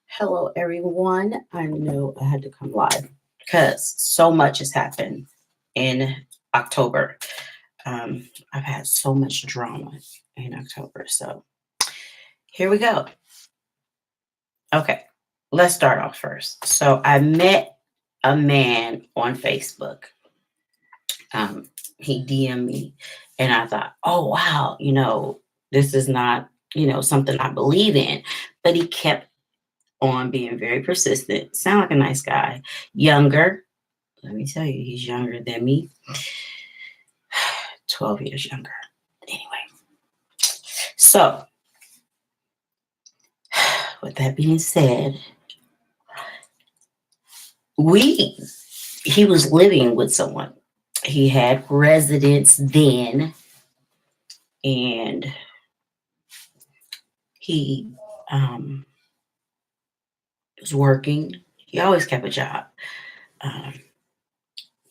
Hello, everyone. I knew I had to come live because so much has happened in October. I've had so much drama in October. So here we go. Okay, let's start off first. So I met a man on Facebook. He DM'd me, and I thought, oh, wow, this is not, something I believe in. But he kept on being very persistent. Sound like a nice guy. Younger. Let me tell you, he's younger than me. 12 years younger. Anyway. So, with that being said, he was living with someone. He had residence then, and he was working. He always kept a job.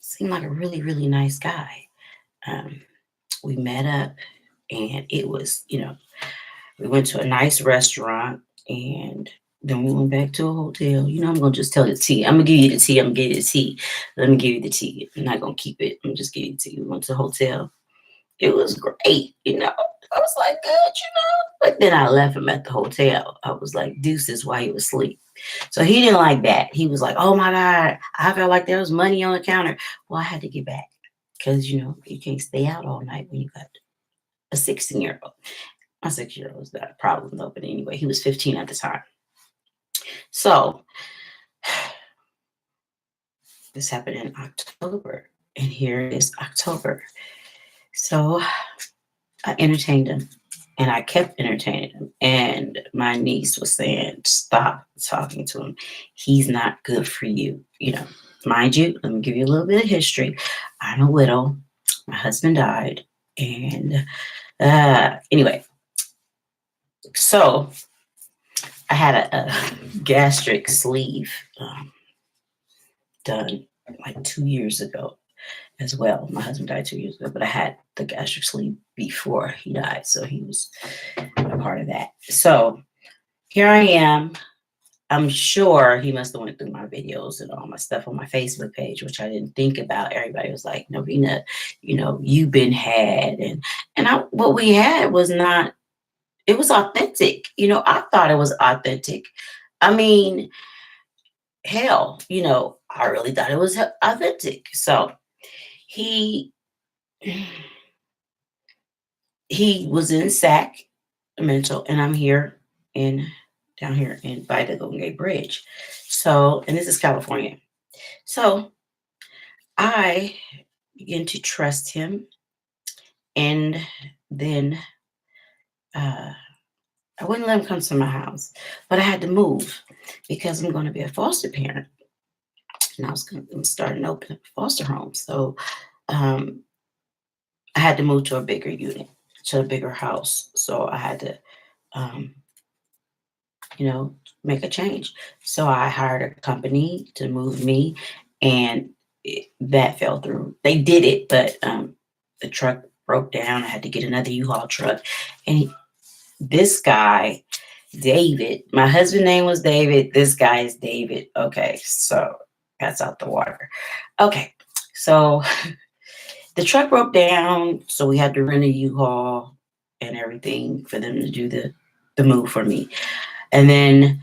Seemed like a really, really nice guy. We met up, and it was, we went to a nice restaurant, and then we went back to a hotel. I'm going to just tell the tea. I'm going to give you the tea. I'm going to give you the tea. Let me give you the tea. I'm not going to keep it. I'm just giving you the tea. We went to the hotel. It was great, I was like, good, But then I left him at the hotel. I was like, deuces while he was asleep. So he didn't like that. He was like, oh, my God, I felt like there was money on the counter. Well, I had to get back because, you can't stay out all night when you got a 16-year-old. My 6-year-old was not a problem, though. But anyway, he was 15 at the time. So this happened in October. And here is October. So I entertained him. And I kept entertaining him. And my niece was saying, stop talking to him. He's not good for you. Mind you, let me give you a little bit of history. I'm a widow. My husband died. And anyway, so I had a gastric sleeve done like 2 years ago as well. My husband died 2 years ago, but I had the gastric sleeve before he died. So he was a part of that. So here I am. I'm sure he must have went through my videos and all my stuff on my Facebook page, which I didn't think about. Everybody was like, Novena, you've been had. What we had was not, it was authentic. I thought it was authentic. I mean, hell, I really thought it was authentic. So he was in Sacramento, and I'm down here by the Golden Gate Bridge. So, and this is California. So I began to trust him, and then I wouldn't let him come to my house, but I had to move because I'm going to be a foster parent, and I'm starting to open up a foster home. So I had to move to a bigger unit, to a bigger house. So I had to, make a change. So I hired a company to move me, and that fell through. They did it, but the truck broke down. I had to get another U-Haul truck. And this guy, David, my husband's name was David. This guy is David. Okay, so that's out the water. Okay, so the truck broke down, so we had to rent a U-Haul and everything for them to do the move for me. And then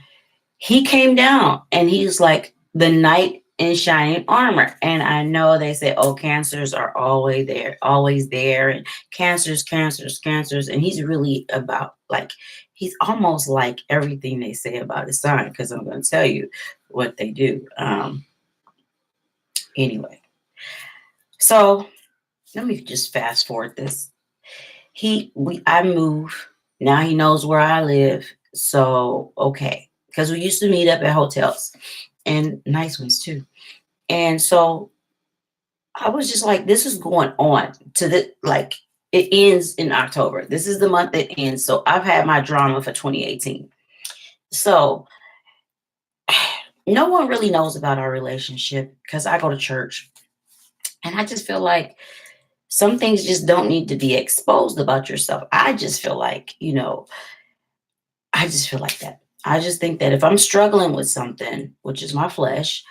he came down, and he's like the knight in shining armor. And I know they say, oh, cancers are always there, and cancers. And he's really about, like, he's almost like everything they say about his sign, because I'm going to tell you what they do. Anyway, so let me just fast forward this. I move. Now he knows where I live. So, okay. Because we used to meet up at hotels, and nice ones too. And so I was just like, this is going on it ends in October. This is the month that ends. So I've had my drama for 2018. So no one really knows about our relationship because I go to church, and I just feel like Some things just don't need to be exposed about yourself. I just feel like, I just feel like that. I just think that if I'm struggling with something, which is my flesh,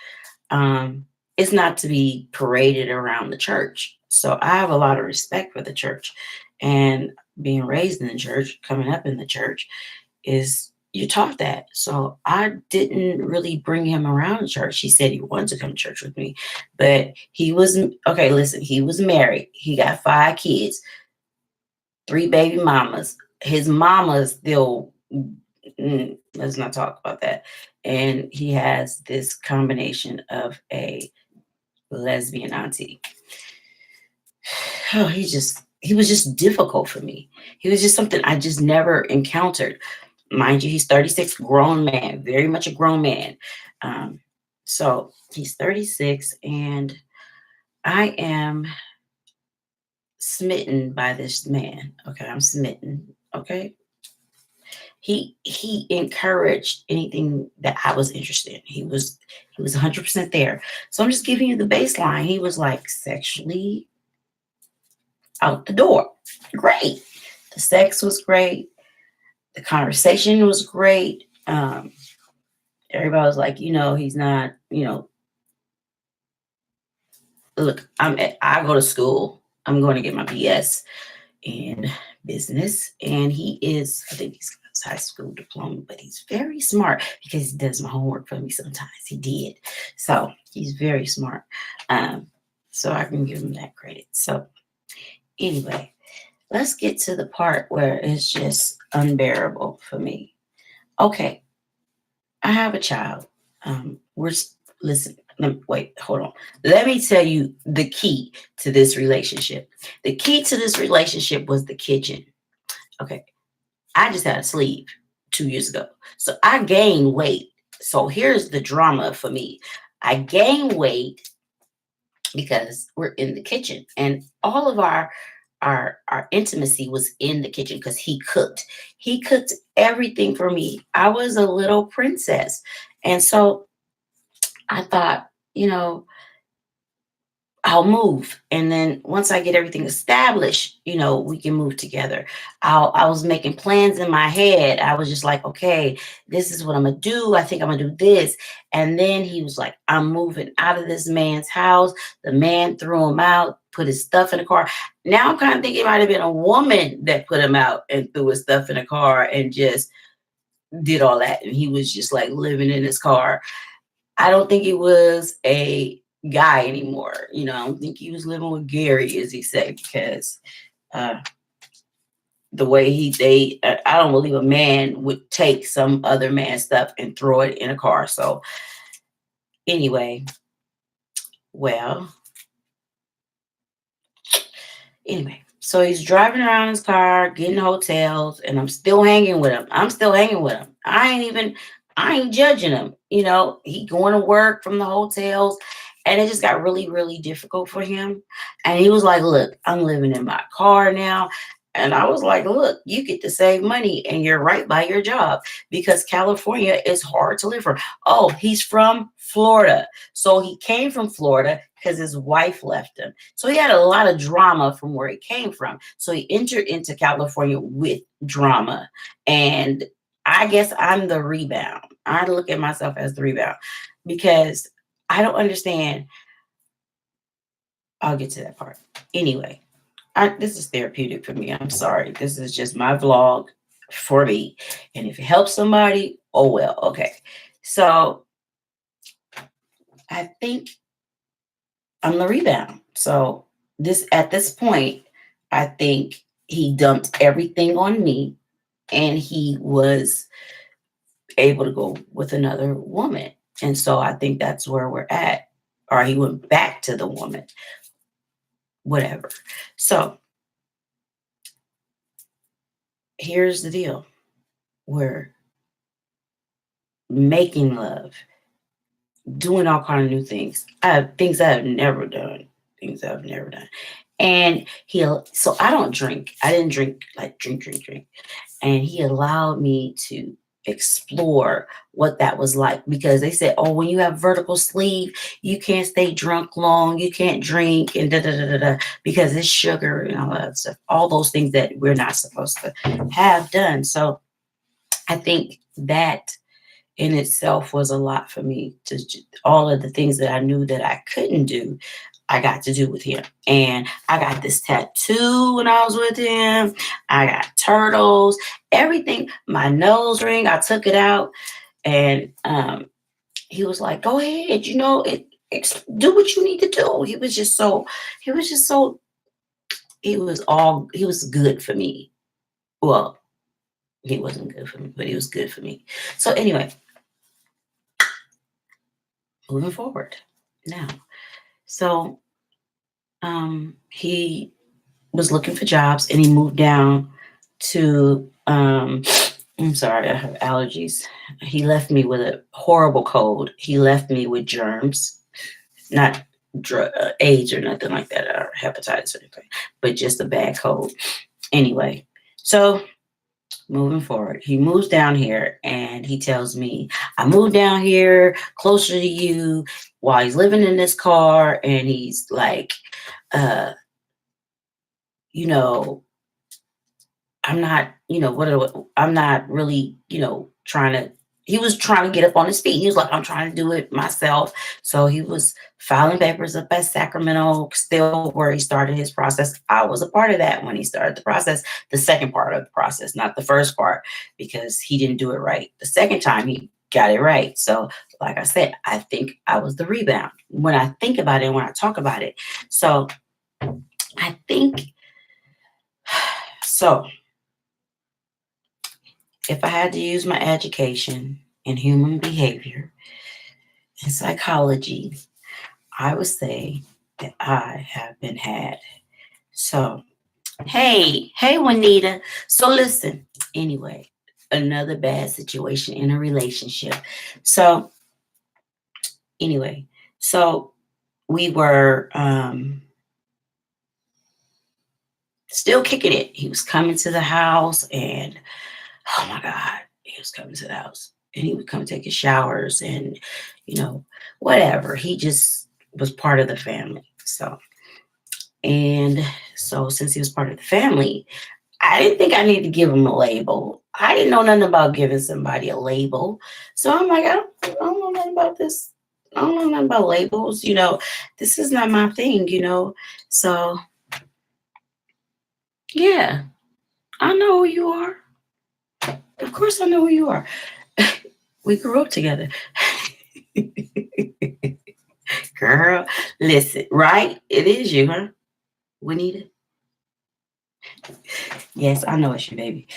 um, it's not to be paraded around the church. So I have a lot of respect for the church. And being raised in the church, coming up in the church, is you taught that. So I didn't really bring him around church. He said he wanted to come to church with me, but he was okay. Listen, he was married. He got 5 kids, 3 baby mamas. His mama still, let's not talk about that. And he has this combination of a lesbian auntie. Oh, he was just difficult for me. He was just something I just never encountered. Mind you, he's 36, grown man, very much a grown man. Um, so he's 36, and I am smitten by this man. Okay, I'm smitten. Okay. He encouraged anything that I was interested in. He was 100% there. So I'm just giving you the baseline. He was like sexually out the door. Great. The sex was great. The conversation was great. Everybody was like, he's not, look, I go to school. I'm going to get my BS in business. And he is, I think he's got his high school diploma, but he's very smart because he does my homework for me sometimes. He did. So he's very smart. Um, so I can give him that credit. So anyway, let's get to the part where it's just unbearable for me. Okay, I have a child. Listen. Wait, hold on. Let me tell you the key to this relationship. The key to this relationship was the kitchen. Okay, I just had a sleeve 2 years ago, so I gained weight. So here's the drama for me. I gained weight because we're in the kitchen, and all of our intimacy was in the kitchen because he cooked everything for me. I was a little princess. And so I thought, I'll move. And then once I get everything established, we can move together. I was making plans in my head. I was just like, okay, this is what I'm going to do. I think I'm going to do this. And then he was like, I'm moving out of this man's house. The man threw him out, put his stuff in the car. Now I'm kind of thinking it might have been a woman that put him out and threw his stuff in the car and just did all that. And he was just like living in his car. I don't think he was a guy anymore. I don't think he was living with Gary, as he said, because uh, the way I don't believe a man would take some other man's stuff and throw it in a car. So anyway, well, so he's driving around his car, getting hotels, and I'm still hanging with him. I ain't judging him. He going to work from the hotels, and it just got really, really difficult for him. And he was like, look, I'm living in my car now. And I was like, look, you get to save money and you're right by your job because California is hard to live for. Oh, he's from Florida. So he came from Florida because his wife left him. So he had a lot of drama from where he came from. So he entered into California with drama. And I guess I'm the rebound. I look at myself as the rebound because I don't understand. I'll get to that part. Anyway, this is therapeutic for me. I'm sorry. This is just my vlog for me. And if it helps somebody, oh well. Okay. So I think I'm the rebound. So at this point, I think he dumped everything on me and he was able to go with another woman. And so I think that's where we're at. Or he went back to the woman. Whatever. So here's the deal. We're making love, doing all kind of new things. I have things I have never done. Things I've never done. And so I don't drink. I didn't drink, like drink. And he allowed me to explore what that was like, because they said, oh, when you have vertical sleep, you can't stay drunk long, you can't drink, and da da da da da, because it's sugar and all that stuff, all those things that we're not supposed to have done. So I think that in itself was a lot for me, to all of the things that I knew that I couldn't do, I got to do with him. And I got this tattoo when I was with him. I got turtles, everything, my nose ring, I took it out. And he was like, go ahead, do what you need to do. He was just so, he was good for me. Well, he wasn't good for me, but he was good for me. So anyway, moving forward now. So he was looking for jobs, and he moved down to I'm sorry, I have allergies. He left me with a horrible cold. He left me with germs, not AIDS or nothing like that, or hepatitis or anything, but just a bad cold. Anyway, so moving forward, he moves down here and he tells me, I moved down here closer to you, while he's living in this car. And he's like, uh, you know, I'm not, I'm not really, trying to, he was trying to get up on his feet. He was like, I'm trying to do it myself. So he was filing papers up at Sacramento, still where he started his process. I was a part of that when he started the process, the second part of the process, not the first part, because he didn't do it right. The second time he got it right. So like I said, I think I was the rebound when I think about it and when I talk about it. So I think, so if I had to use my education in human behavior and psychology, I would say that I have been had. So, hey, Juanita. So listen, anyway, another bad situation in a relationship. So, anyway, so we were still kicking it. He was coming to the house, and oh my God, he was coming to the house, and he would come take his showers, and, whatever. He just was part of the family. So since he was part of the family, I didn't think I needed to give him a label. I didn't know nothing about giving somebody a label. So I'm like, I don't know nothing about this. I don't know nothing about labels. This is not my thing. So yeah, I know who you are. Of course I know who you are. We grew up together. Girl, listen, right? It is you, huh? Juanita? Yes, I know it's you, baby.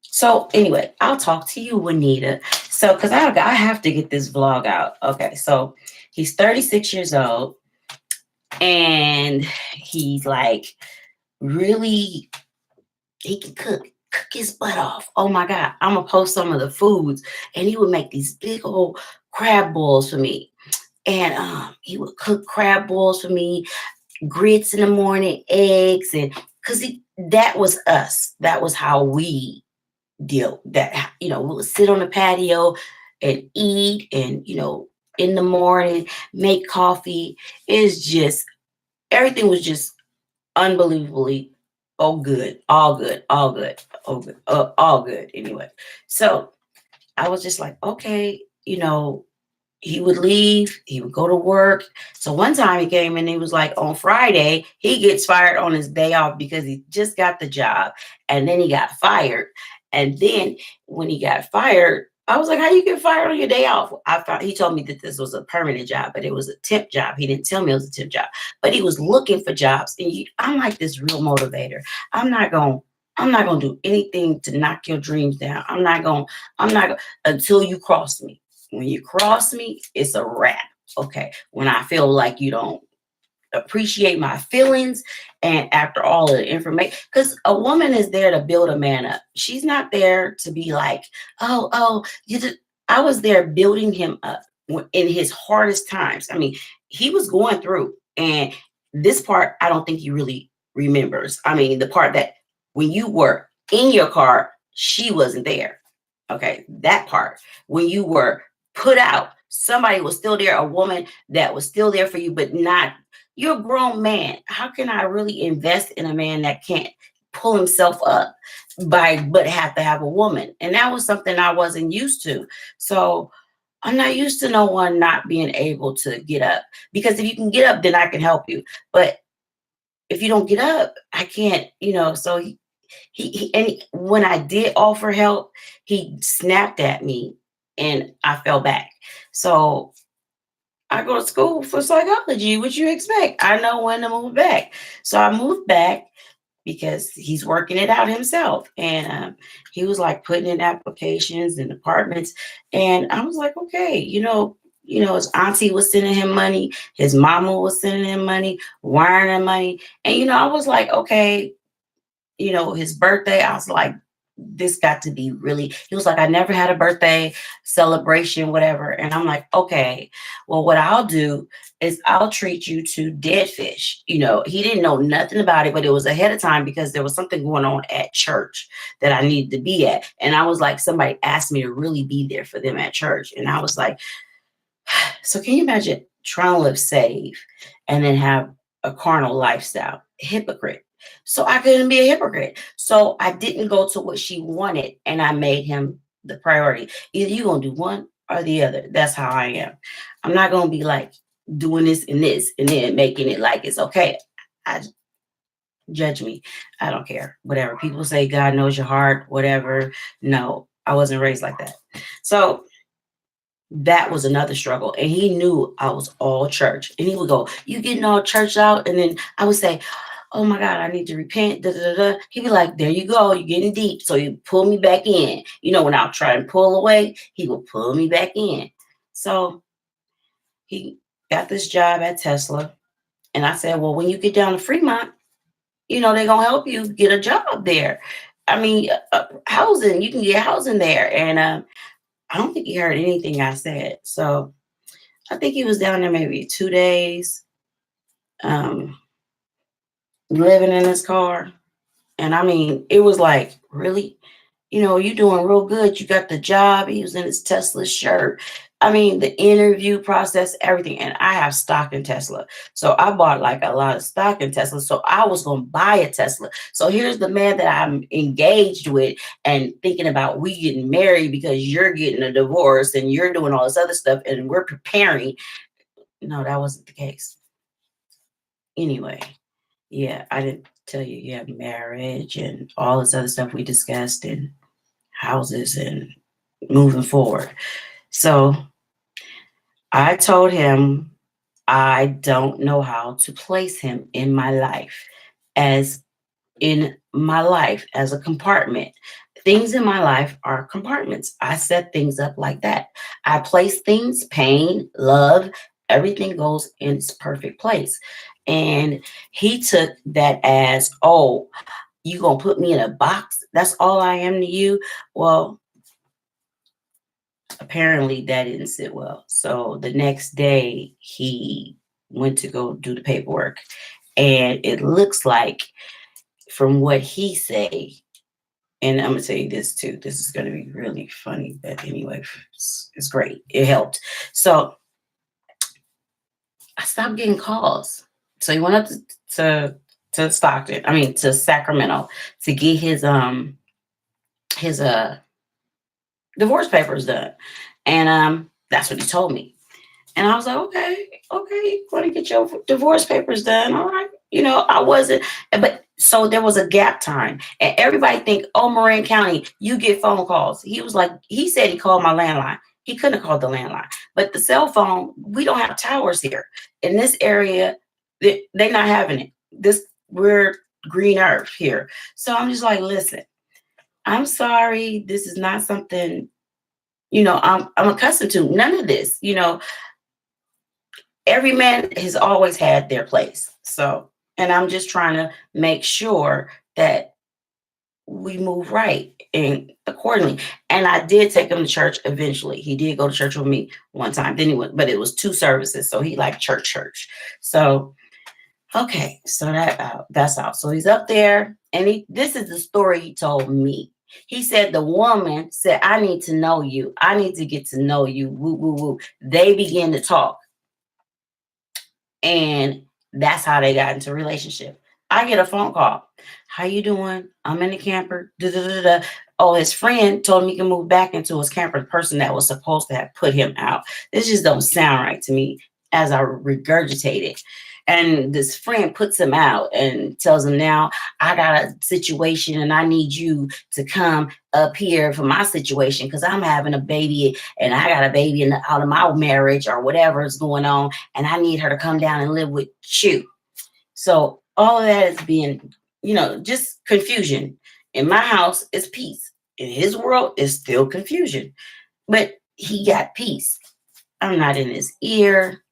So anyway, I'll talk to you, Juanita. So, because I have to get this vlog out. Okay, so he's 36 years old, and he's like really, he can cook his butt off. Oh my God, I'm gonna post some of the foods, and he would make these big old crab balls for me. And he would cook crab balls for me, grits in the morning, eggs, and because that was us. That was how we deal. That we would sit on the patio and eat, and in the morning make coffee. It's just everything was just unbelievably good, all good, all good, all good. Anyway, so I was just like, okay, he would leave, he would go to work. So one time he came and he was like, on Friday, he gets fired on his day off because he just got the job, and then he got fired. And then when he got fired, I was like, how you get fired on your day off? He told me that this was a permanent job, but it was a temp job. He didn't tell me it was a temp job, but he was looking for jobs. And I'm like this real motivator. I'm not going to do anything to knock your dreams down. I'm not going until you cross me. When you cross me, it's a wrap. Okay. When I feel like you don't appreciate my feelings, and after all of the information, because a woman is there to build a man up. She's not there to be like, oh, I was there building him up in his hardest times. I mean, he was going through, and this part, I don't think he really remembers. I mean, the part that when you were in your car she wasn't there. Okay, that part. When you were put out, somebody was still there, a woman that was still there for you, but not, you're a grown man. How can I really invest in a man that can't pull himself up but have to have a woman? And that was something I wasn't used to. So I'm not used to no one not being able to get up, because if you can get up, then I can help you. But if you don't get up, I can't, so when I did offer help, he snapped at me and I fell back. So I go to school for psychology. What you expect? I know when to move back. So I moved back because he's working it out himself. And he was like putting in applications and apartments. And I was like, okay, his auntie was sending him money, his mama was sending him money, wiring him money. And I was like, okay, his birthday, I was like, this got to be really, he was like, I never had a birthday celebration, whatever. And I'm like, okay, well, what I'll do is I'll treat you to dead fish. He didn't know nothing about it, but it was ahead of time because there was something going on at church that I needed to be at. And I was like, somebody asked me to really be there for them at church. And I was like, so can you imagine trying to live safe and then have a carnal lifestyle? Hypocrite. So I couldn't be a hypocrite. So I didn't go to what she wanted and I made him the priority. Either you're going to do one or the other. That's how I am. I'm not going to be like doing this and then making it like it's okay. I Judge me. I don't care. Whatever. People say God knows your heart, whatever. No, I wasn't raised like that. So that was another struggle. And he knew I was all church. And he would go, you getting all church out? And then I would say, oh my God, I need to repent. Da, da, da, da. He'd be like, there you go. You're getting deep. So you pull me back in. When I'll try and pull away, he will pull me back in. So he got this job at Tesla. And I said, well, when you get down to Fremont, they're going to help you get a job there. I mean, housing, you can get housing there. And I don't think he heard anything I said. So I think he was down there maybe 2 days, um, living in his car. And I mean, it was like, really? You doing real good. You got the job. He was in his Tesla shirt. I mean, the interview process, everything. And I have stock in Tesla. So I bought like a lot of stock in Tesla. So I was going to buy a Tesla. So here's the man that I'm engaged with and thinking about we getting married because you're getting a divorce and you're doing all this other stuff and we're preparing. No, that wasn't the case. Anyway, yeah, I didn't tell you, yeah, marriage and all this other stuff we discussed and houses and moving forward. So I told him I don't know how to place him in my life as a compartment. Things in my life are compartments. I set things up like that. I place things, pain, love, everything goes in its perfect place. And he took that as, oh, you gonna put me in a box? That's all I am to you? Well, apparently that didn't sit well. So the next day he went to go do the paperwork. And it looks like from what he say, and I'm gonna tell you this too. This is gonna be really funny, but anyway, it's great. It helped. So I stopped getting calls. So he went up to Stockton. I mean to Sacramento to get his divorce papers done, and that's what he told me. And I was like, okay, you want to get your divorce papers done? All right. I wasn't, but so there was a gap time. And everybody think, oh, Marin County, you get phone calls. He was like, he said he called my landline. He couldn't have called the landline. But the cell phone, we don't have towers here. In this area, they're not having it. We're green earth here. So I'm just like, listen, I'm sorry. This is not something, I'm accustomed to. None of this, every man has always had their place. So, and I'm just trying to make sure that we move right and accordingly. And I did take him to church eventually. He did go to church with me one time. Then he went, but it was 2 services. So he liked church. So, okay. So that's out. So he's up there and this is the story he told me. He said the woman said, I need to know you. I need to get to know you. Woo, woo, woo. They began to talk. And that's how they got into a relationship. I get a phone call. How you doing? I'm in the camper. Da, da, da, da. Oh, his friend told him he can move back into his camper. The person that was supposed to have put him out. This just don't sound right to me as I regurgitate it. And this friend puts him out and tells him, now I got a situation and I need you to come up here for my situation because I'm having a baby and I got a baby out of my marriage or whatever is going on. And I need her to come down and live with you. So all of that is being, just confusion. In my house is peace. In his world is still confusion. But he got peace. I'm not in his ear.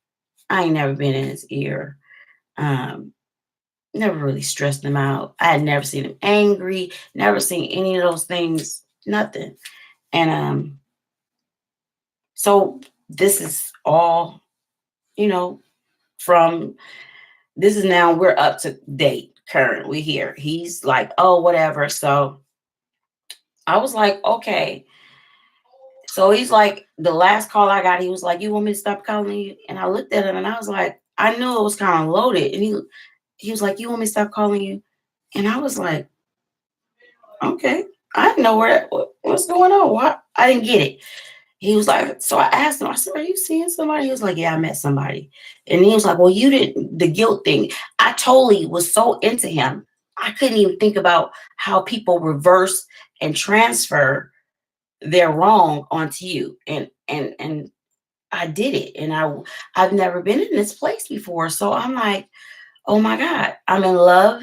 I ain't never been in his ear. Um, Never really stressed him out. I had never seen him angry, never seen any of those things, nothing. And so this is all, you know, from this is now we're up to date, current. We here. He's like, oh, whatever. So I was like, okay. So he's like, the last call I got, he was like, you want me to stop calling you? And I looked at him and I was like, I knew it was kind of loaded. And he was like, you want me to stop calling you? And I was like, okay. I didn't know what's going on. Why? I didn't get it. He was like, so I asked him, I said, are you seeing somebody? He was like, yeah, I met somebody. And he was like, well, you didn't, the guilt thing. I totally was so into him. I couldn't even think about how people reverse and transfer their wrong onto you. And I did it. And I've never been in this place before. So I'm like, oh my God, I'm in love.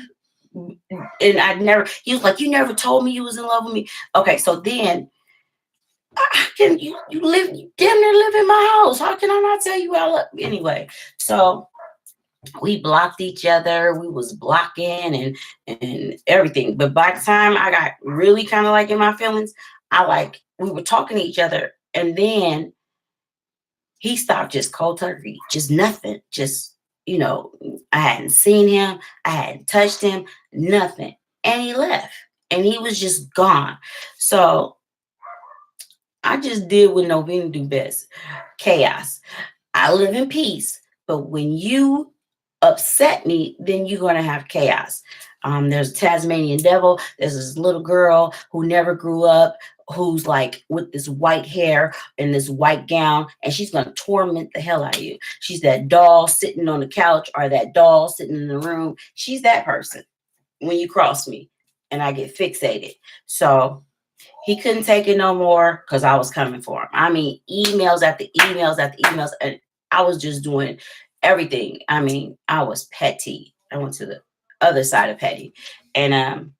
And he was like, you never told me you was in love with me. Okay, so then how can you live, you damn near live in my house. How can I not tell you I love you? Anyway, so we blocked each other. We was blocking and everything. But by the time I got really kind of like in my feelings, we were talking to each other. And then he stopped just cold turkey, just nothing. Just, I hadn't seen him. I hadn't touched him, nothing. And he left and he was just gone. So I just did what Novena do best, chaos. I live in peace, but when you upset me, then you're going to have chaos. There's a Tasmanian devil. There's this little girl who never grew up, who's like with this white hair and this white gown, and she's going to torment the hell out of you. She's that doll sitting on the couch or that doll sitting in the room. She's that person when you cross me and I get fixated. So he couldn't take it no more because I was coming for him. I mean, emails after emails after emails, and I was just doing everything. I mean, I was petty. I went to the other side of petty, and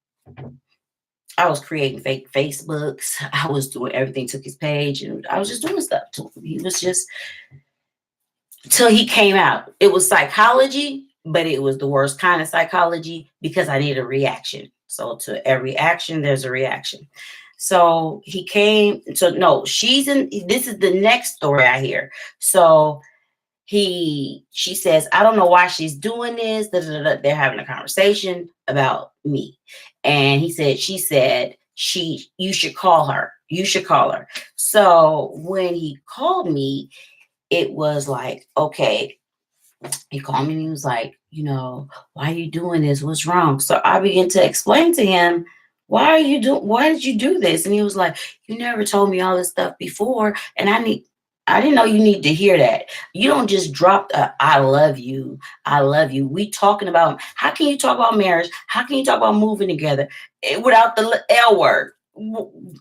I was creating fake Facebooks. I was doing everything. Took his page, and I was just doing stuff to him. He was just till he came out. It was psychology, but it was the worst kind of psychology because I need a reaction. So to every action, there's a reaction. So he came. So no, she's in. This is the next story I hear. So she says, I don't know why she's doing this. Da, da, da. They're having a conversation about me, and she said, you should call her. You should call her. So when he called me, it was like, okay. He called me and he was like, why are you doing this? What's wrong? So I began to explain to him, why did you do this? And he was like, you never told me all this stuff before. And I didn't know you need to hear that. You don't just drop I love you. I love you. We talking about, how can you talk about marriage? How can you talk about moving together without the L word?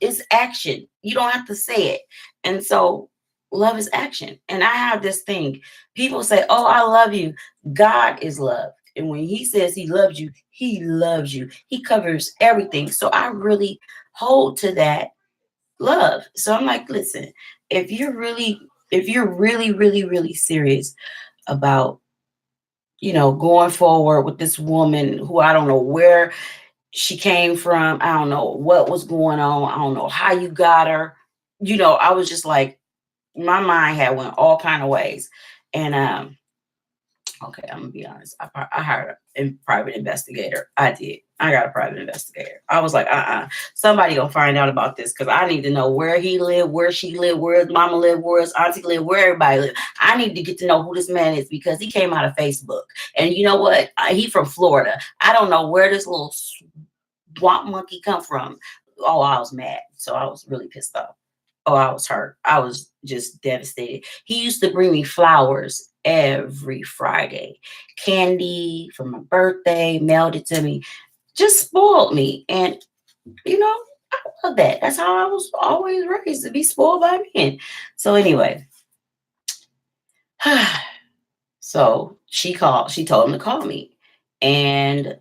It's action. You don't have to say it. And so love is action. And I have this thing. People say, oh, I love you. God is love. And when he says he loves you, he loves you. He covers everything. So I really hold to that love. So I'm like, listen, if you're really, really, really serious about, going forward with this woman who I don't know where she came from, I don't know what was going on, I don't know how you got her, I was just like, my mind had went all kind of ways. And Okay, I'm gonna be honest. I hired a private investigator. I did. I got a private investigator. I was like, somebody gonna find out about this because I need to know where he lived, where she lived, where his mama lived, where his auntie lived, where everybody lived. I need to get to know who this man is because he came out of Facebook. And you know what? He from Florida. I don't know where this little swamp monkey come from. Oh, I was mad. So I was really pissed off. Oh, I was hurt. I was just devastated. He used to bring me flowers every Friday, candy for my birthday, mailed it to me, just spoiled me. And, you know, I love that. That's how I was always raised to be spoiled by men. So, anyway, so she told him to call me. And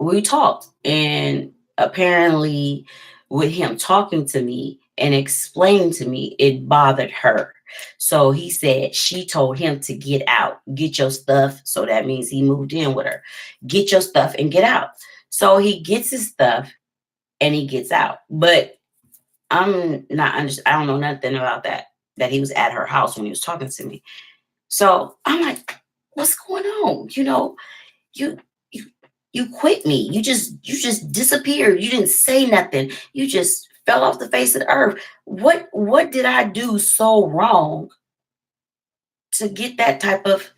we talked, and apparently with him talking to me and explaining to me, it bothered her. So he said she told him to get out, get your stuff. So that means he moved in with her. Get your stuff and get out. So he gets his stuff and he gets out. But I don't know nothing about that he was at her house when he was talking to me. So I'm like, what's going on? You you you quit me. You just disappeared. You didn't say nothing. You just fell off the face of the earth. What did I do so wrong to get that type of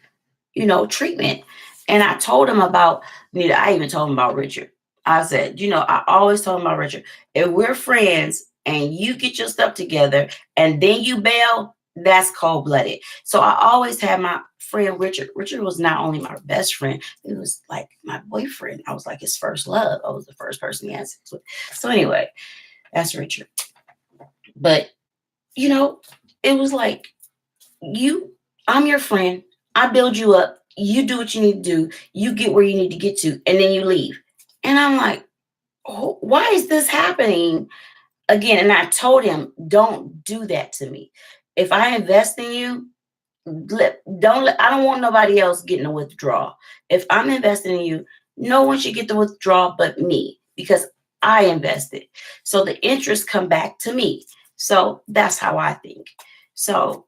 treatment? And I told him about, I even told him about Richard. I said, I always told him about Richard. If we're friends and you get your stuff together and then you bail, that's cold blooded. So I always had my friend Richard. Richard was not only my best friend, he was like my boyfriend. I was like his first love. I was the first person he had sex with. So anyway, that's Richard. But, you know, it was like, you I'm your friend. I build you up. You do what you need to do. You get where you need to get to, and then you leave. And I'm like, oh, why is this happening again? And I told him, don't do that to me. If I invest in you, I don't want nobody else getting a withdrawal. If I'm investing in you, no one should get the withdrawal but me because I invested. So the interest come back to me. So that's how I think. So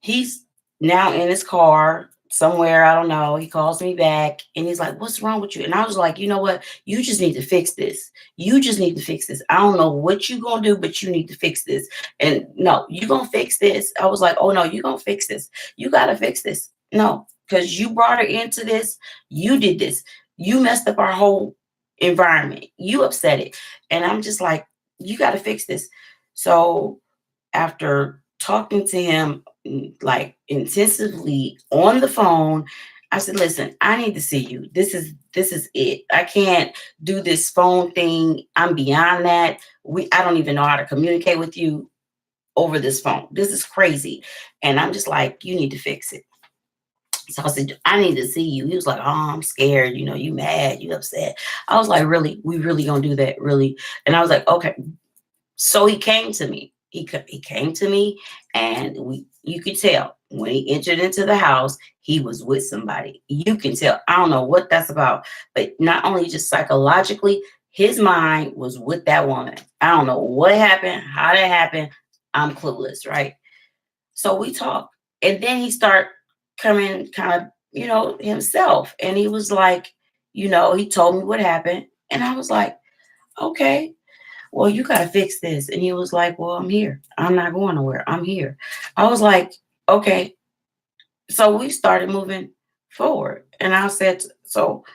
he's now in his car somewhere. I don't know. He calls me back and he's like, what's wrong with you? And I was like, you know what? You just need to fix this. You just need to fix this. I don't know what you're going to do, but you need to fix this. And no, you're going to fix this. I was like, oh no, you're going to fix this. You got to fix this. No, because you brought her into this. You did this. You messed up our whole environment. You upset it. And I'm just like, you got to fix this. So after talking to him like intensively on the phone, I said, listen, I need to see you. This is it. I can't do this phone thing. I'm beyond that. I don't even know how to communicate with you over this phone. This is crazy. And I'm just like, you need to fix it. So I said, I need to see you. He was like, oh, I'm scared. You mad, you upset. I was like, really? We really gonna do that? Really? And I was like, okay. So he came to me. He came to me, and you could tell when he entered into the house, he was with somebody. You can tell. I don't know what that's about, but not only just psychologically, his mind was with that woman. I don't know what happened, how that happened. I'm clueless, right? So we talked, and then he started coming kind of, himself, and he was like, he told me what happened, and I was like, okay, well, you got to fix this. And he was like, well, I'm here. I'm not going nowhere. I'm here. I was like, okay. So we started moving forward. And I said, so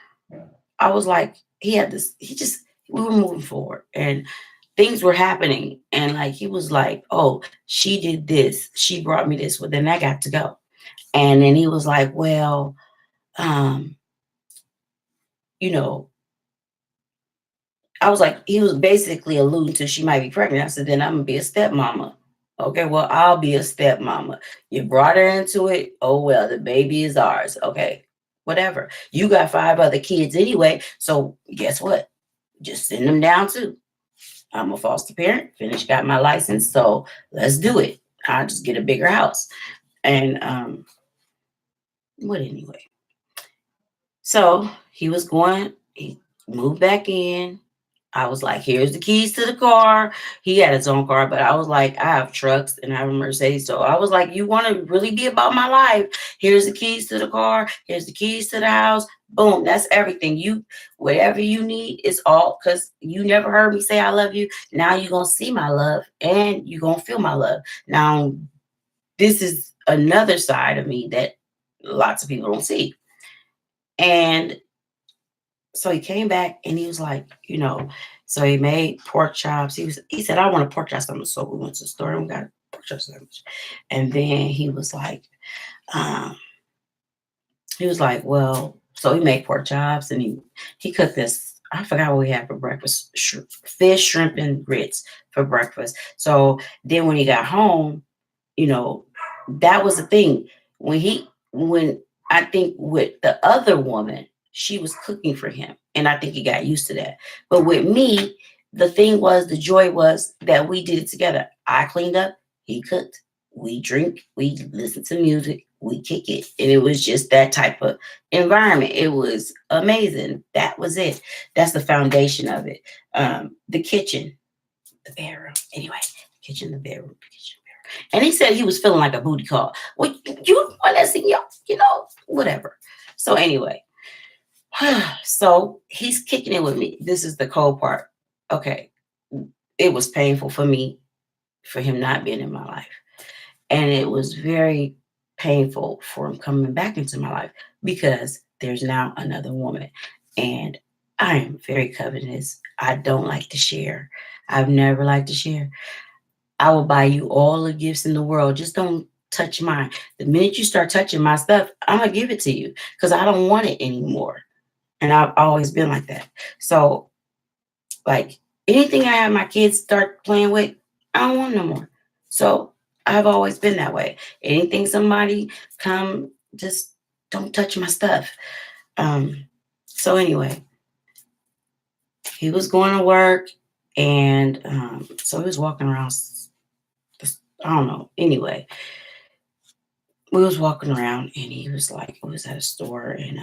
I was like, we were moving forward and things were happening. And like, he was like, oh, she did this. She brought me this. Well, then I got to go. And then he was like, well, um, you know, I was like, he was basically alluding to she might be pregnant. I said, then I'm gonna be a stepmama. Okay, well, I'll be a stepmama. You brought her into it. Oh well, the baby is ours. Okay, whatever. You got 5 other kids anyway. So guess what? Just send them down too. I'm a foster parent. Finished, got my license. So let's do it. I'll just get a bigger house. And what anyway? So he moved back in. I was like, here's the keys to the car. He had his own car, but I was like, I have trucks and I have a Mercedes. So I was like, you want to really be about my life? Here's the keys to the car. Here's the keys to the house. Boom. That's everything. Whatever you need is all, because you never heard me say I love you. Now you're going to see my love and you're going to feel my love. Now, this is another side of me that lots of people don't see. And so he came back and he was like, so he made pork chops. He said, I want a pork chop sandwich. So we went to the store and we got a pork chop sandwich. And then um, he was like, well, so he made pork chops and he cooked this. I forgot what we had for breakfast. Fish, shrimp, and grits for breakfast. So then when he got home, you know, that was the thing. When I think with the other woman, she was cooking for him. And I think he got used to that. But with me, the joy was that we did it together. I cleaned up, he cooked. We drink, we listen to music, we kick it. And it was just that type of environment. It was amazing. That was it. That's the foundation of it. The kitchen, the bedroom. Anyway, kitchen, the bedroom, kitchen. And he said he was feeling like a booty call. Well, you want to see, whatever. So anyway, so he's kicking it with me. This is the cold part. Okay. It was painful for me for him not being in my life. And it was very painful for him coming back into my life because there's now another woman. And I am very covetous. I don't like to share. I've never liked to share. I will buy you all the gifts in the world. Just don't touch mine. The minute you start touching my stuff, I'm going to give it to you because I don't want it anymore. And I've always been like that. So, like, anything I have my kids start playing with, I don't want no more. So, I've always been that way. Anything somebody come, just don't touch my stuff. So, anyway, he was going to work. And so he was walking around. I don't know. Anyway, we was walking around and he was like, we was at a store and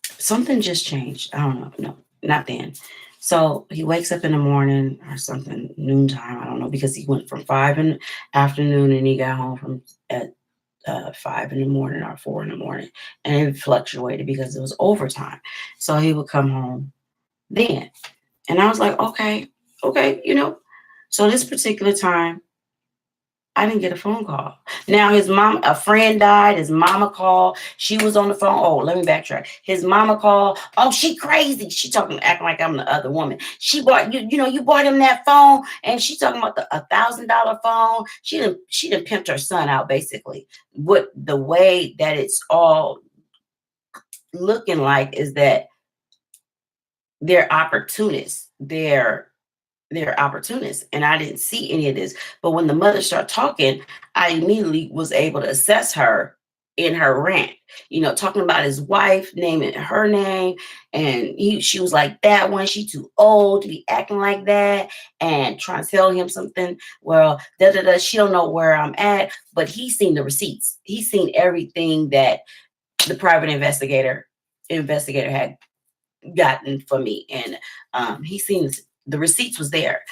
something just changed. I don't know. No, not then. So he wakes up in the morning or something, noontime. I don't know, because he went from 5 in the afternoon and he got home from at 5 in the morning or 4 in the morning. And it fluctuated because it was overtime. So he would come home then. And I was like, okay. So this particular time, I didn't get a phone call. Now a friend died. His mama called. She was on the phone. Oh, let me backtrack. His mama called. Oh, she crazy. She acting like I'm the other woman. She bought you bought him that phone, and she talking about the $1,000 phone. She done pimped her son out basically. What the way that it's all looking like is that they're opportunists. They're opportunists, and I didn't see any of this. But when the mother started talking, I immediately was able to assess her in her rant, talking about his wife, naming her name. And she was like, that one, she too old to be acting like that, and trying to tell him something. Well, she don't know where I'm at, but he's seen the receipts. He's seen everything that the private investigator had gotten for me. And he seen the receipts was there.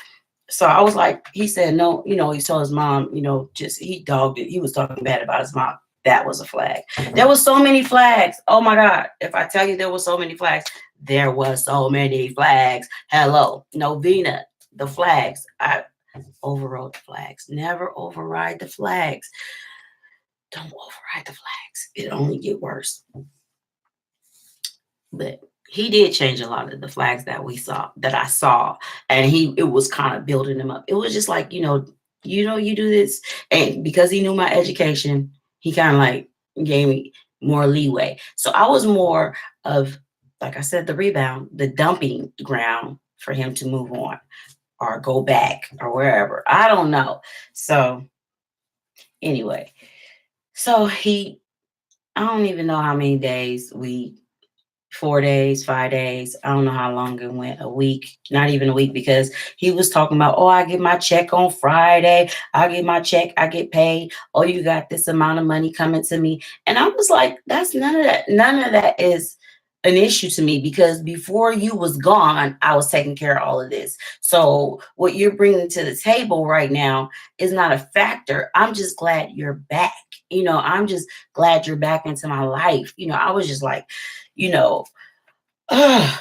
So I was like, he said, no, he told his mom, just he dogged it. He was talking bad about his mom. That was a flag. There was so many flags. Oh my God. If I tell you there were so many flags, there was so many flags. Hello. Novena, the flags. I overrode the flags. Never override the flags. Don't override the flags. It only get worse. But he did change a lot of the flags that I saw, and it was kind of building them up. It was just like, you do this, and because he knew my education, he kind of like gave me more leeway. So I was more of, like I said, the rebound, the dumping ground for him to move on or go back or wherever. I don't know. So anyway, I don't even know how many days 4 days, 5 days. I don't know how long it went, a week, not even a week, because he was talking about, oh, I get my check on Friday. I get my check, I get paid. Oh, you got this amount of money coming to me. And I was like, that's none of that. None of that is an issue to me because before you was gone, I was taking care of all of this. So what you're bringing to the table right now is not a factor. I'm just glad you're back. I'm just glad you're back into my life. I was just like, you know, uh,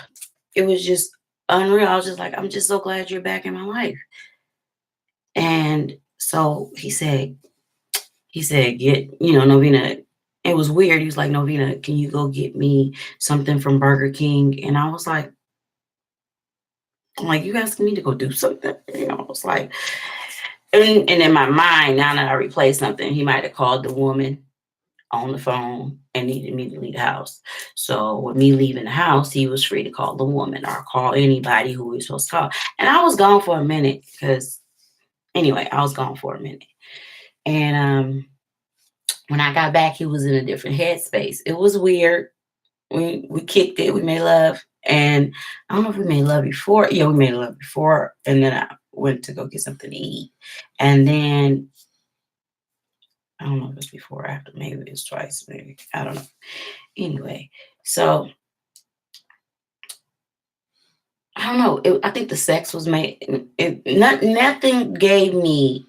it was just unreal. I was just like, I'm just so glad you're back in my life. And so he said, Novina, it was weird. He was like, Novina, can you go get me something from Burger King? And I was like, you asking me to go do something? I was like, and in my mind, now that I replay something, he might have called the woman on the phone and needed me to leave the house. So with me leaving the house, he was free to call the woman or call anybody who he was supposed to call. And I was gone for a minute because, anyway, I was gone for a minute. And when I got back, he was in a different headspace. It was weird. We kicked it. We made love. And I don't know if we made love before. Yeah, we made love before. And then I went to go get something to eat. And then I don't know if it was before or after. Maybe it was twice. Maybe. I don't know. Anyway, so I don't know. I think the sex was made. Nothing gave me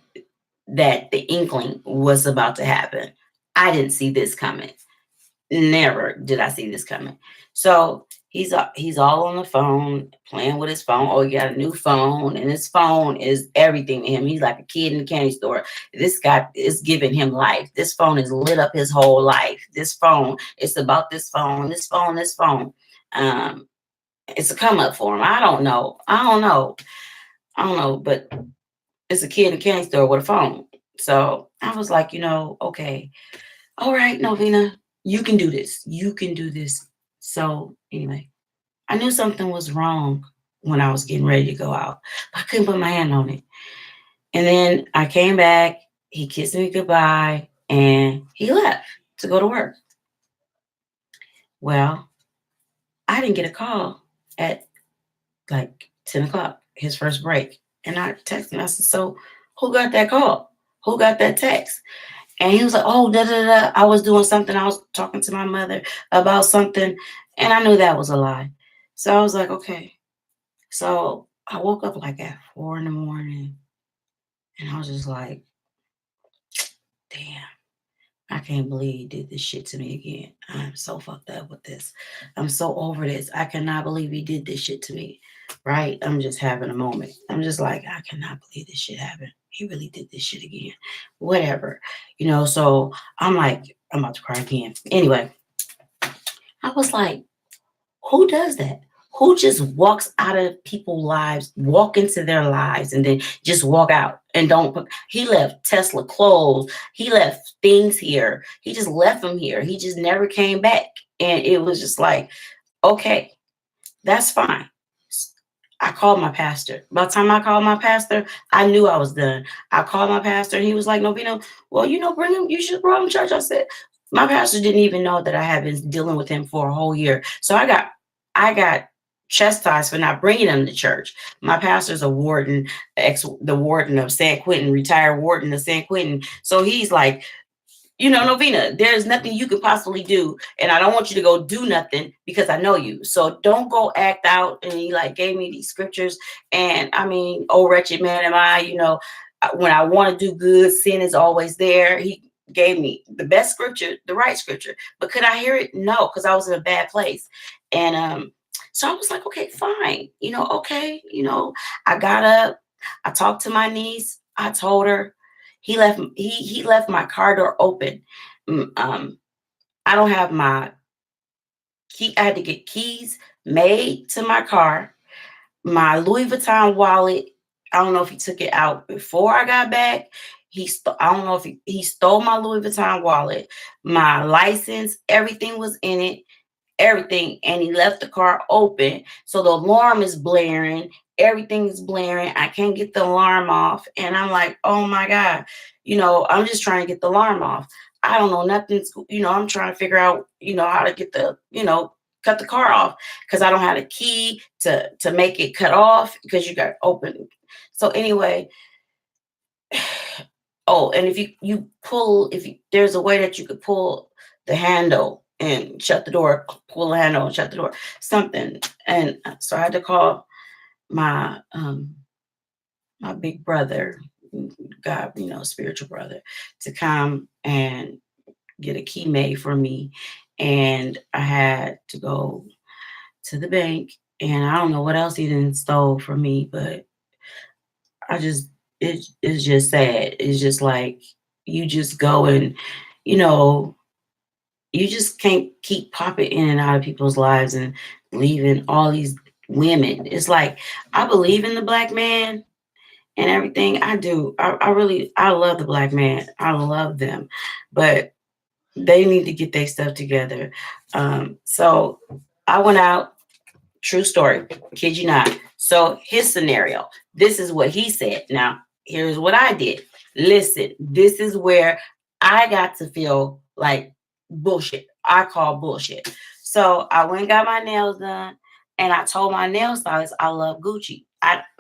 that the inkling was about to happen. I didn't see this coming. Never did I see this coming. So he's all on the phone, playing with his phone. Oh, he got a new phone, and his phone is everything to him. He's like a kid in the candy store. This guy is giving him life. This phone has lit up his whole life. This phone, it's about this phone, this phone, this phone. Um, it's a come up for him. I don't know. But it's a kid in a candy store with a phone. So I was like, okay, all right, Novina, you can do this. You can do this. So anyway, I knew something was wrong when I was getting ready to go out. But I couldn't put my hand on it. And then I came back, he kissed me goodbye, and he left to go to work. Well, I didn't get a call at like 10 o'clock, his first break. And I texted him. I said, so who got that call? Who got that text? And he was like, oh, da da da. I was doing something. I was talking to my mother about something. And I knew that was a lie. So I was like, okay. So I woke up like at 4 in the morning. And I was just like, damn, I can't believe he did this shit to me again. I'm so fucked up with this. I'm so over this. I cannot believe he did this shit to me. Right? I'm just having a moment. I'm just like, I cannot believe this shit happened. He really did this shit again. Whatever. So I'm like, I'm about to cry again. Anyway, I was like, who does that? Who just walks out of people's lives, walk into their lives, and then just walk out and don't put, he left Tesla clothes. He left things here. He just left them here. He just never came back. And it was just like, okay, that's fine. I called my pastor. By the time I called my pastor, I knew I was done. I called my pastor and he was like, Novino, well, bring him, you should bring him to church. I said, my pastor didn't even know that I had been dealing with him for a whole year. So I got chastised for not bringing him to church. My pastor's a warden, the warden of San Quentin, retired warden of San Quentin. So he's like, Novina, there's nothing you could possibly do. And I don't want you to go do nothing because I know you. So don't go act out. And he like gave me these scriptures. And I mean, oh, wretched man am I, when I want to do good, sin is always there. He gave me the best scripture, the right scripture. But could I hear it? No, because I was in a bad place. And so I was like, okay, fine. Okay. I got up. I talked to my niece. I told her. He left my car door open. I don't have my key. I had to get keys made to my car. My Louis Vuitton wallet. I don't know if he took it out before I got back. I don't know if he stole my Louis Vuitton wallet. My license, everything was in it. Everything, and he left the car open, so the alarm is blaring, everything is blaring. I can't get the alarm off, and I'm like, oh my god, I'm just trying to get the alarm off. I don't know nothing's, I'm trying to figure out, how to get the, cut the car off, because I don't have a key to make it cut off, because you got open. So anyway, oh, and if you pull, there's a way that you could pull the handle and shut the door, pull the handle and shut the door, something. And so I had to call my my big brother, God, spiritual brother, to come and get a key made for me. And I had to go to the bank, and I don't know what else he didn't stole from me, but I just it's just sad. It's just like you just go and you know you just can't keep popping in and out of people's lives and leaving all these women. It's like I believe in the black man and everything. I do. I really I love the black man. I love them, but they need to get their stuff together. So I went out. True story. Kid you not. So his scenario. This is what he said. Now here's what I did. Listen. This is where I got to feel like bullshit. I call bullshit. So I went and got my nails done, and I told my nail stylist I love Gucci.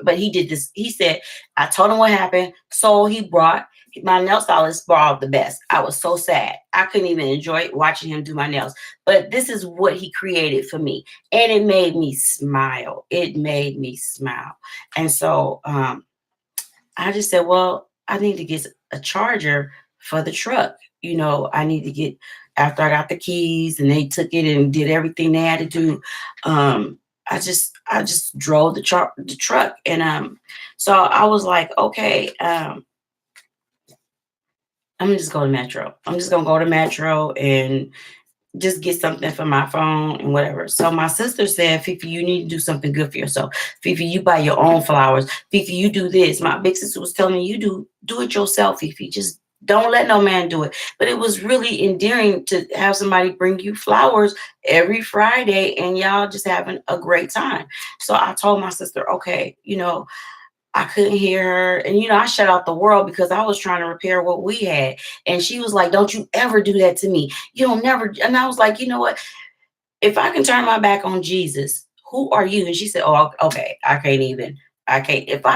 But he did this. He said I told him what happened. So he brought my nail stylist brought the best. I was so sad. I couldn't even enjoy watching him do my nails. But this is what he created for me, and it made me smile. It made me smile. And so I just said, well, I need to get a charger for the truck. I need to get after I got the keys and they took it and did everything they had to do. I just drove the truck, and so I was like, okay, I'm just go to Metro. I'm just gonna go to Metro and just get something for my phone and whatever. So my sister said, Fifi, you need to do something good for yourself. Fifi, you buy your own flowers. Fifi, you do this. My big sister was telling me, you do it yourself, Fifi. Just don't let no man do it. But it was really endearing to have somebody bring you flowers every Friday and y'all just having a great time. So I told my sister, okay, I couldn't hear her. And, I shut out the world because I was trying to repair what we had. And she was like, don't you ever do that to me. You don't never. And I was like, you know what? If I can turn my back on Jesus, who are you? And she said, oh, okay. I can't. If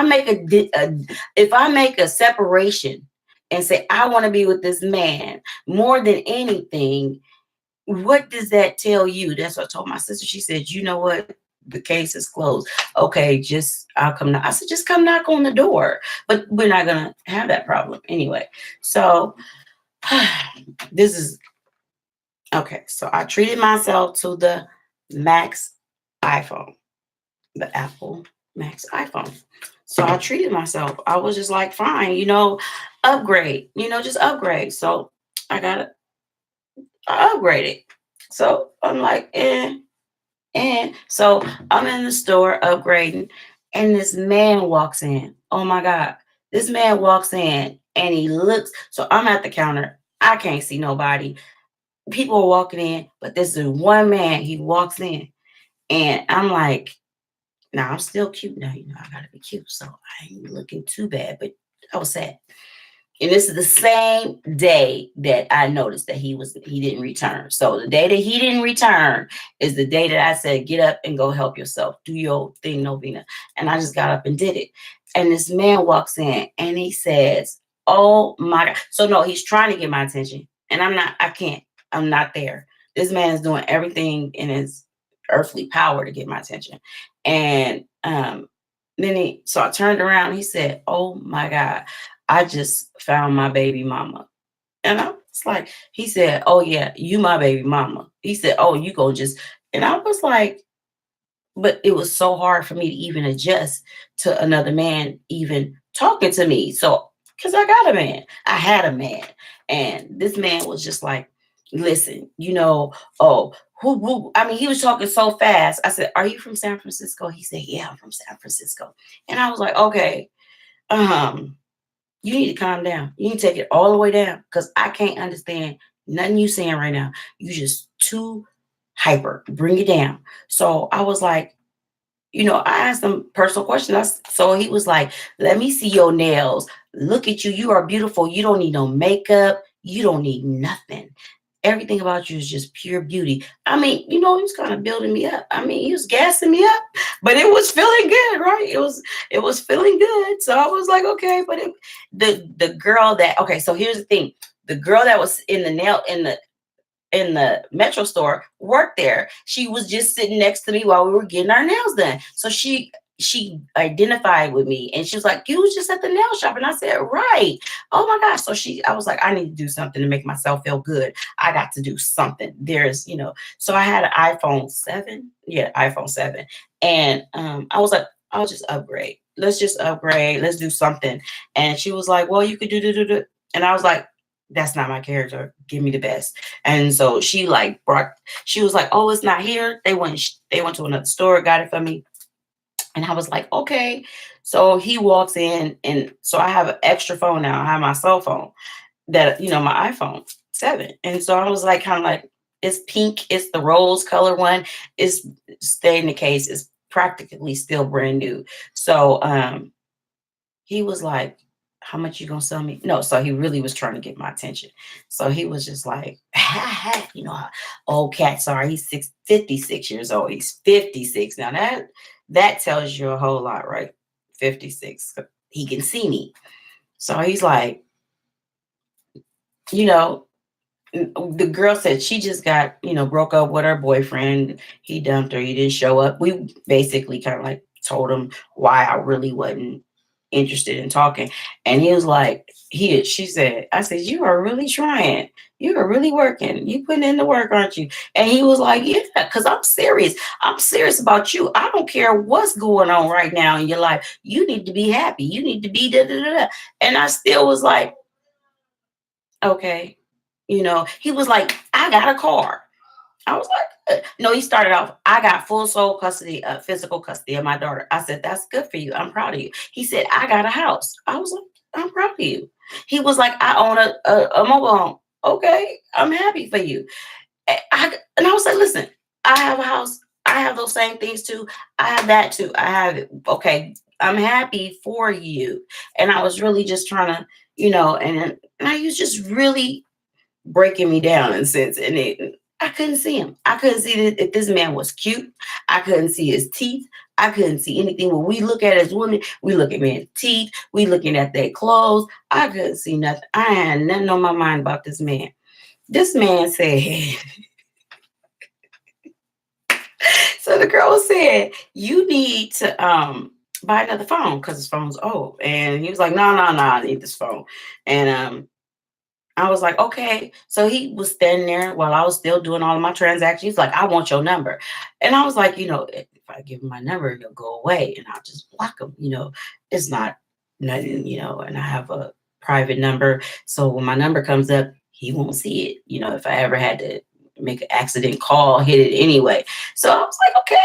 I make a separation and say, I want to be with this man more than anything, what does that tell you? That's what I told my sister. She said, you know what? The case is closed. Okay, I'll come knock. I said, just come knock on the door. But we're not gonna have that problem anyway. So this is okay. So I treated myself to the Max iPhone, the Apple Max iPhone. So I treated myself. I was just like, fine, upgrade, just upgrade. So I upgraded. So I'm like, And so I'm in the store upgrading, and this man walks in. Oh my God. This man walks in and he looks. So I'm at the counter. I can't see nobody. People are walking in, but this is one man. He walks in, and I'm like, now I'm still cute now. I gotta be cute. So I ain't looking too bad, but I was sad. And this is the same day that I noticed that he didn't return. So the day that he didn't return is the day that I said, get up and go help yourself. Do your thing, Novena. And I just got up and did it. And this man walks in and he says, oh my God. So no, he's trying to get my attention. And I'm not there. This man is doing everything in his earthly power to get my attention. And so I turned around. He said, oh my God, I just found my baby mama. And I was like, he said, oh yeah, you my baby mama. He said, oh, you go just, and I was like, but it was so hard for me to even adjust to another man even talking to me. So, because I got a man, I had a man. And this man was just like, listen, oh, I mean, he was talking so fast. I said, are you from San Francisco? He said, yeah, I'm from San Francisco. And I was like, okay, you need to calm down. You need to take it all the way down because I can't understand nothing you saying right now. You just too hyper. Bring it down. So I was like, I asked him personal questions. So he was like, let me see your nails. Look at you. You are beautiful. You don't need no makeup. You don't need nothing. Everything about you is just pure beauty. I mean, he was kind of building me up. I mean, he was gassing me up, but it was feeling good, right? It was feeling good. So I was like, okay, but the girl that, okay, so here's the thing. The girl that was in the in the Metro store worked there. She was just sitting next to me while we were getting our nails done. So she identified with me and she was like, you was just at the nail shop. And I said, right. Oh my gosh. So I was like, I need to do something to make myself feel good. I got to do something. So I had an iPhone 7. Yeah, iPhone 7. And I was like, I'll just upgrade. Let's just upgrade. Let's do something. And she was like, well, you could do. And I was like, that's not my character. Give me the best. And so she was like, oh, it's not here. They went to another store, got it for me. And I was like, okay. So he walks in, and so I have an extra phone now. I have my cell phone my iPhone 7. And so I was like, kind of like, it's pink. It's the rose color one. It's stay in the case. It's practically still brand new. So he was like, how much you gonna sell me? No, so he really was trying to get my attention. So he was just like, how old cats are. He's 56 years old. He's 56. Now that tells you a whole lot, right? 56. He can see me. So he's like, you know, the girl said she just got, broke up with her boyfriend. He dumped her. He didn't show up. We basically kind of like told him why I really wasn't interested in talking. And he was like, she said, I said, you are really trying. You are really working. You putting in the work, aren't you? And he was like, yeah, because I'm serious. I'm serious about you. I don't care what's going on right now in your life. You need to be happy. You need to be da da da da. And I still was like, okay. He was like, I got a car. I was like, no, he started off, I got full sole custody, physical custody of my daughter. I said, that's good for you. I'm proud of you. He said, I got a house. I was like, I'm proud of you. He was like, I own a mobile home. Okay, I'm happy for you. And I was like, listen, I have a house. I have those same things too. I have that too. I have it. Okay, I'm happy for you. And I was really just trying to, and I was just really breaking me down in a sense. And I couldn't see him. I couldn't see that if this man was cute. I couldn't see his teeth. I couldn't see anything. When we look at as women, we look at men's teeth. We looking at their clothes. I couldn't see nothing. I had nothing on my mind about this man. This man said, so the girl said, you need to buy another phone because his phone's old. And he was like, no, I need this phone. And I was like, okay. So he was standing there while I was still doing all of my transactions. He's like, I want your number. And I was like, if I give him my number, he'll go away and I'll just block him. It's not nothing, and I have a private number. So when my number comes up, he won't see it. If I ever had to make an accident call, hit it anyway. So I was like, okay,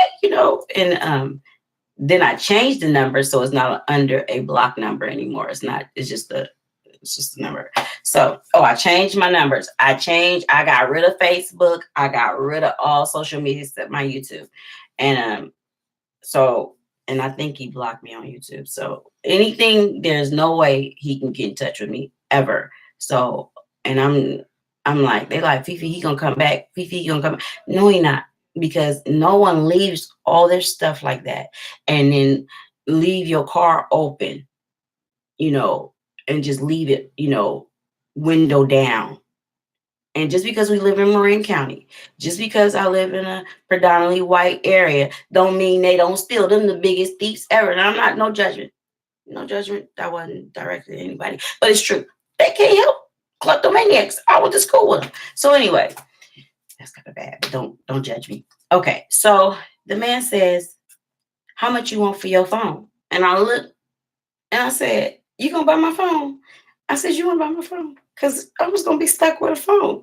and then I changed the number so it's not under a block number anymore. It's just a number. So, I changed my numbers. I got rid of Facebook. I got rid of all social media except my YouTube. And and I think he blocked me on YouTube. So anything, there's no way he can get in touch with me ever. So, and I'm like, they like, Fifi, he gonna come back. Fifi, he gonna come back. No, he not. Because no one leaves all their stuff like that and then leave your car open, you know, and just leave it, window down. And just because we live in Marin County, just because I live in a predominantly white area, don't mean they don't steal. Them the biggest thieves ever. And I'm not, no judgment. No judgment. That wasn't directed at anybody. But it's true. They can't help kleptomaniacs. I went to school with them. So anyway, that's kind of bad. But don't judge me. Okay. So the man says, how much you want for your phone? And I looked and I said, you gonna buy my phone? I said, you wanna buy my phone? Because I was gonna be stuck with a phone.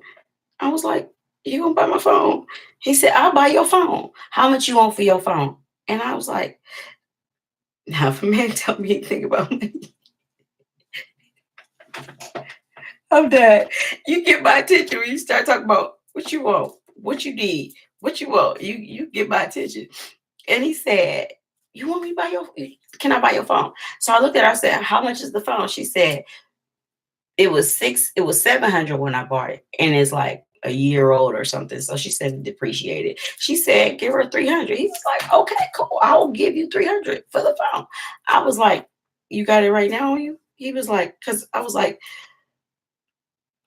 I was like, you gonna buy my phone? He said, I'll buy your phone. How much you want for your phone? And I was like, now if a man tell me anything about money, I'm done. You get my attention when you start talking about what you want, what you need, what you want. You get my attention. And he said, you want me to buy can I buy your phone? So I looked at her, I said, how much is the phone? She said, it was 700 when I bought it. And it's like a year old or something. So she said it depreciated. She said, give her 300. He was like, okay, cool. I will give you 300 for the phone. I was like, you got it right now on you? He was like, because I was like,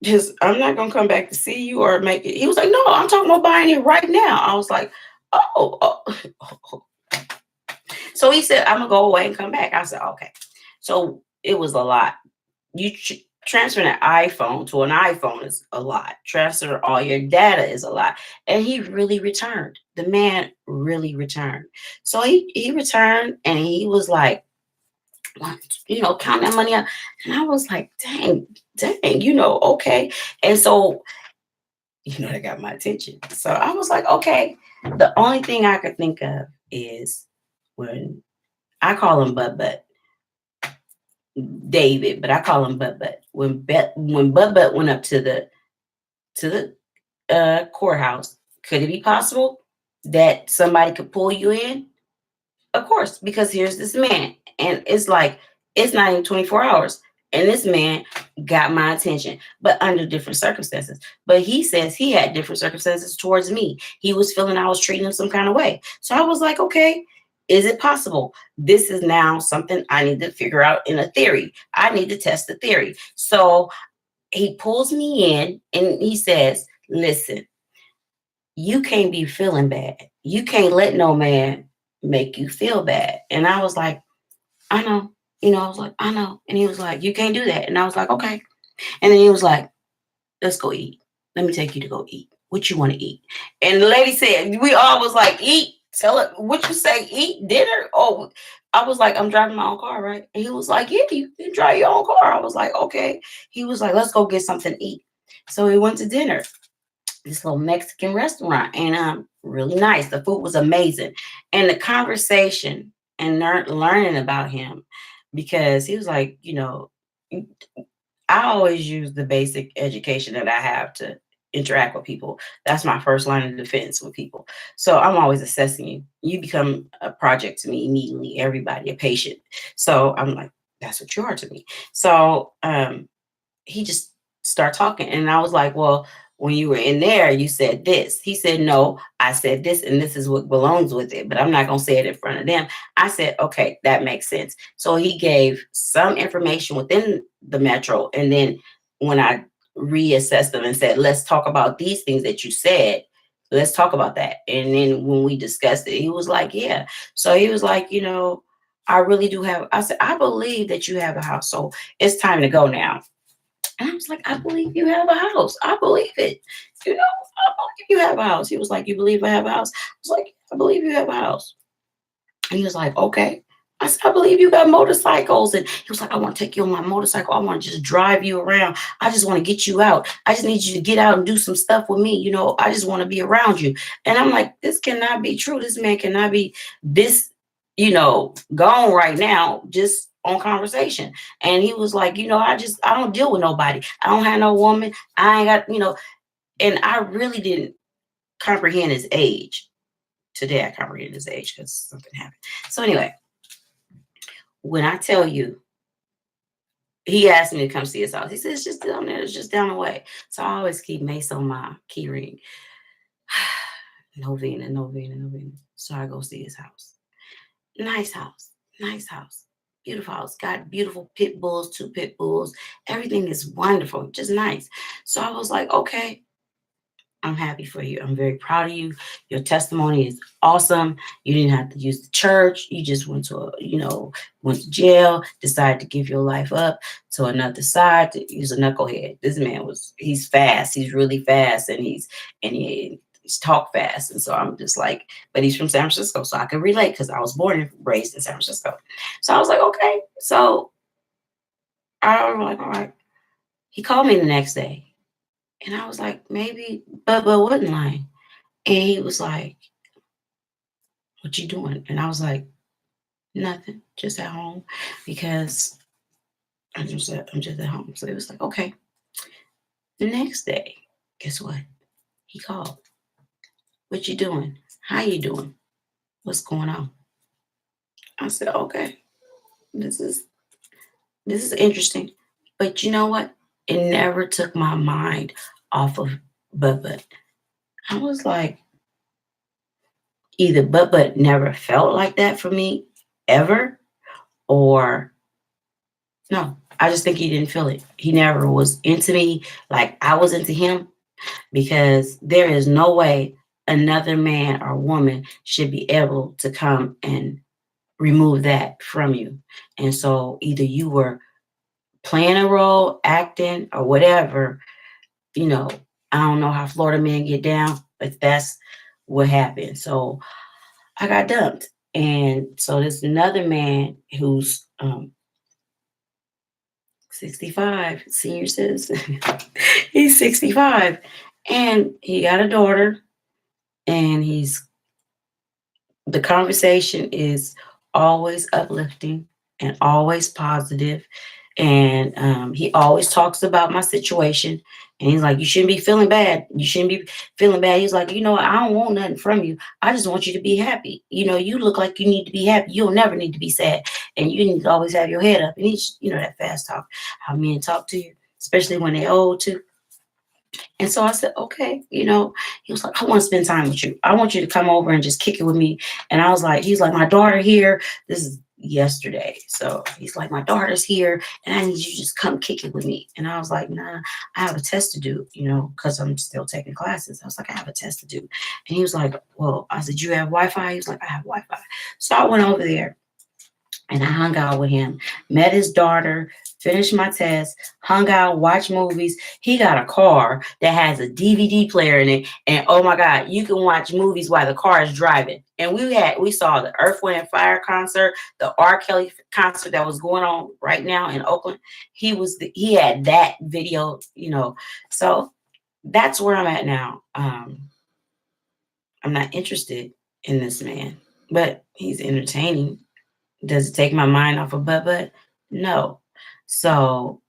Just I'm not gonna come back to see you or make it. He was like, no, I'm talking about buying it right now. I was like, oh. So he said, I'm gonna go away and come back. I said, okay. So it was a lot. You transferring an iPhone to an iPhone is a lot. Transfer all your data is a lot. And he really returned. The man really returned. So he returned and he was like, count that money out. And I was like, dang, okay. And so, that got my attention. So I was like, okay. The only thing I could think of is when I call him Butt David, but I call him Butt. When Butt went up to the courthouse, could it be possible that somebody could pull you in? Of course, because here's this man, and it's like it's not even 24 hours, and this man got my attention, but under different circumstances. But he says he had different circumstances towards me. He was feeling I was treating him some kind of way. So I was like, okay, is it possible? This is now something I need to figure out in a theory. I need to test the theory. So he pulls me in and he says, listen, you can't be feeling bad. You can't let no man make you feel bad. And I was like, I know. I was like, I know. And he was like, you can't do that. And I was like, okay. And then he was like, let's go eat. Let me take you to go eat. What you want to eat? And the lady said, we all was like, eat. Tell it what you say, eat dinner. Oh, I was like, I'm driving my own car, right? And he was like, yeah, you can drive your own car. I was like, okay. He was like, let's go get something to eat. So we went to dinner, this little Mexican restaurant, and really nice. The food was amazing, and the conversation and learning about him, because he was like, I always use the basic education that I have to interact with people. That's my first line of defense with people. So I'm always assessing you. You become a project to me immediately. Everybody, a patient. So I'm like, that's what you are to me. So he just started talking. And I was like, well, when you were in there, you said this. He said, no, I said this, and this is what belongs with it, but I'm not going to say it in front of them. I said, okay, that makes sense. So he gave some information within the metro. And then when I reassessed them and said, let's talk about these things that you said, let's talk about that. And then when we discussed it, he was like, yeah. So he was like, I really do have, I said, I believe that you have a house. So it's time to go now. And I was like, I believe you have a house. I believe it. I believe you have a house. He was like, you believe I have a house? I was like, I believe you have a house. And he was like, okay. I said, I believe you got motorcycles. And he was like, I want to take you on my motorcycle. I want to just drive you around. I just want to get you out. I just need you to get out and do some stuff with me. I just want to be around you. And I'm like, this cannot be true. This man cannot be this, gone right now, just on conversation. And he was like, I don't deal with nobody. I don't have no woman. I ain't got. And I really didn't comprehend his age. Today I comprehend his age because something happened. So anyway, when I tell you, he asked me to come see his house. He said, it's just down there. It's just down the way. So I always keep Mace on my key ring. Novena, Novena, Novena. So I go see his house. Nice house. Nice house. Beautiful house. Got beautiful pit bulls, 2 pit bulls. Everything is wonderful. Just nice. So I was like, okay, I'm happy for you. I'm very proud of you. Your testimony is awesome. You didn't have to use the church. You just went to jail, decided to give your life up to another side to use a knucklehead. This man he's fast. He's really fast, and he's talk fast. And so I'm just like, but he's from San Francisco, so I can relate because I was born and raised in San Francisco. So I was like, okay. So I'm like, all right. He called me the next day. And I was like, maybe Bubba wasn't lying. And he was like, what you doing? And I was like, nothing, just at home, because I'm just at home. So it was like, okay. The next day, guess what? He called. What you doing? How you doing? What's going on? I said, okay, this is interesting. But you know what? It never took my mind off of Bubba. I was like, either Bubba never felt like that for me ever, or no. I just think he didn't feel it. He never was into me like I was into him, because there is no way another man or woman should be able to come and remove that from you. And so either you were playing a role, acting, or whatever, you know, I don't know how Florida men get down, but that's what happened. So I got dumped. And so there's another man who's 65, senior citizen. He's 65 and he got a daughter, and the conversation is always uplifting and always positive. And he always talks about my situation. And he's like, you shouldn't be feeling bad. You shouldn't be feeling bad. He's like, I don't want nothing from you. I just want you to be happy. You look like you need to be happy. You'll never need to be sad. And you need to always have your head up. And he's, that fast talk, how men talk to you, especially when they're old too. And so I said, okay, he was like, I want to spend time with you. I want you to come over and just kick it with me. And I was like, he's like, my daughter here. This is yesterday. So he's like, my daughter's here and I need you to just come kick it with me. And I was like, nah, I have a test to do, because I'm still taking classes. I was like, I have a test to do. And he was like, well, I said, you have Wi-Fi? He was like, I have Wi-Fi. So I went over there and I hung out with him, met his daughter, finished my test, hung out, watched movies. He got a car that has a DVD player in it. And oh my God, you can watch movies while the car is driving. And we saw the Earth, Wind and Fire concert, the R. Kelly concert that was going on right now in Oakland. He had that video. So that's where I'm at now. I'm not interested in this man, but he's entertaining. Does it take my mind off of butt? No. So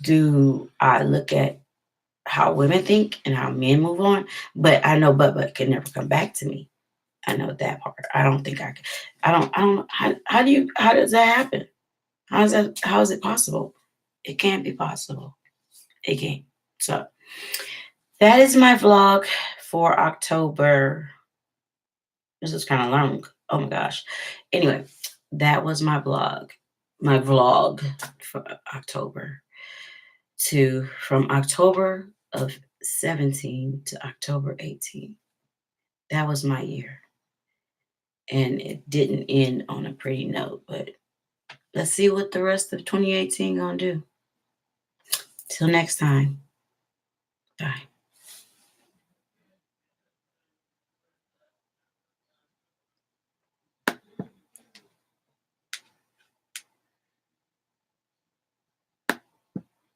do I look at how women think and how men move on? But I know butt can never come back to me. I know that part. I don't think I can. I don't. How does that happen? How is it possible? It can't be possible. It can't. So that is my vlog for October. This is kind of long. Oh my gosh. Anyway, that was my vlog for October from October of 17 to October 18. That was my year. And it didn't end on a pretty note, but let's see what the rest of 2018 gonna do. Till next time. Bye.